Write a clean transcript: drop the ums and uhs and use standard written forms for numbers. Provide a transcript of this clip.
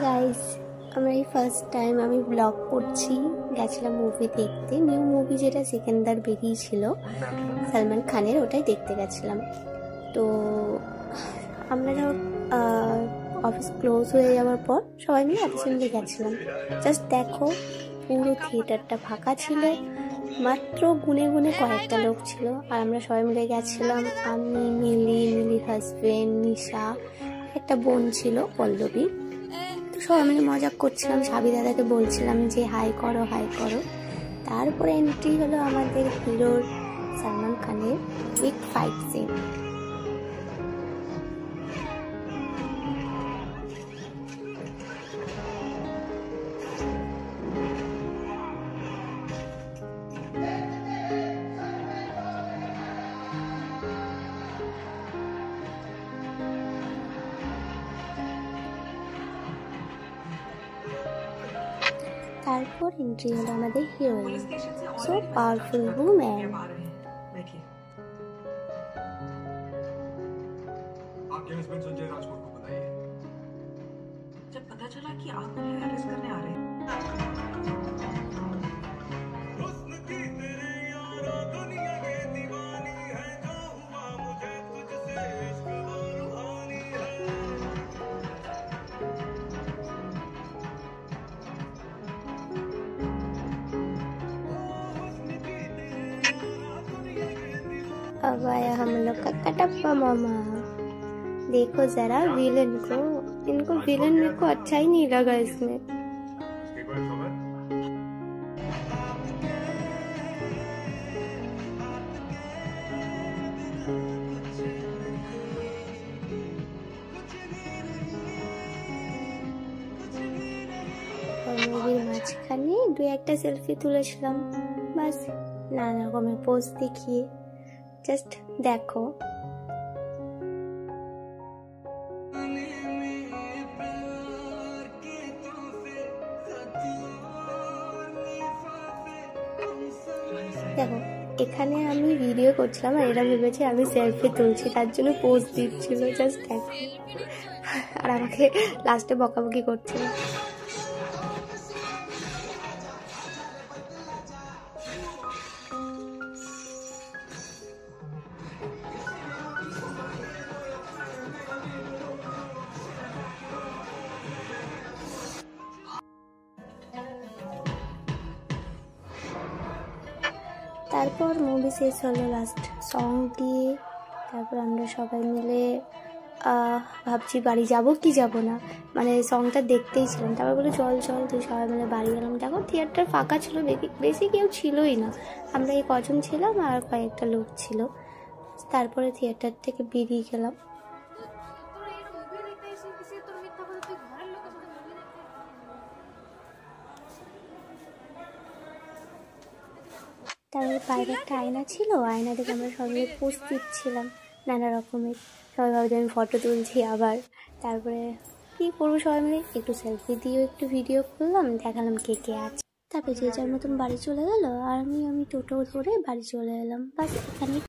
Guys, আমরা এই first time আমি ব্লগ করছি। গেছিলাম মুভি দেখতে, নিউ মুভি যেটা সিকান্দার বেরিয়েছিল সালমান খানের, ওটাই দেখতে গেছিলাম। তো আমরা অফিস ক্লোজ হয়ে যাওয়ার পর সবাই মিলে একসাথে মিলে গেছিলাম। জাস্ট দেখো, পুরো থিয়েটারটা ফাঁকা ছিল, মাত্র গুনে গুনে কয়েকটা লোক ছিল। আর আমরা সবাই মিলে গেছিলাম, আমি, মিলির হাজবেন্ড, নিশা, একটা বোন ছিল পল্লবী। তো সবাই মিলে মজা করছিলাম, সাবি দাদাকে বলছিলাম যে হাই করো হাই করো। তারপরে এন্ট্রি হলো আমাদের হিরোর সালমান খানের উইথ ফাইট সিন। তারপর এন্ট্রি হলো আমাদের হিরোইন, সো পাওয়ারফুল वुमेन। आपके हस्बैंड संजय राजपूत को बताइए। जब पता चला कि आप उन्हें अरेस्ट करने आ रहे हैं। अब आया हम लोग का कटप्पा मामा। देखो जरा विलन को, इनको विलन मेरे को अच्छा ही नहीं लगा इसमें। মুভির মাঝখানে দু একটা সেলফি তুলেছিলাম, বাস নানা রকমের পোজ দেখিয়ে। জাস্ট দেখো, দেখো এখানে আমি ভিডিও করছিলাম আর এরা ভেবেছে আমি সেলফি তুলছি, তার জন্য পোজ দিচ্ছিল। জাস্ট দেখো, আর আমাকে লাস্টে বকাবকি করছিল। তারপর মুভি শেষ হলো, লাস্ট সং দিয়ে তারপর আমরা সবাই মিলে ভাবছি বাড়ি যাব কি যাব না, মানে সংটা দেখতেই ছিলাম। তারপর বলে চল চল, তুই সবাই মিলে বাড়ি গেলাম। দেখো থিয়েটার ফাঁকা ছিল, বেশি কেউ ছিলই না, আমরা এই কজন ছিলাম আর কয়েকটা লোক ছিল। তারপরে থিয়েটার থেকে বেরিয়ে গেলাম। তারপরে বাইরে একটা আয়না ছিল, আয়না থেকে আমরা সবাই পোজ দিচ্ছিলাম নানা রকমের। সবাই ভাবছে আমি ফটো তুলছি আবার। তারপরে কী করবো, সবাই মিলে একটু সেলফি দিয়েও একটু ভিডিও করলাম, দেখালাম কে কে আছে। তারপরে যে যার মতন বাড়ি চলে গেল, আর আমি টোটো ধরে বাড়ি চলে এলাম। বাস এখানে।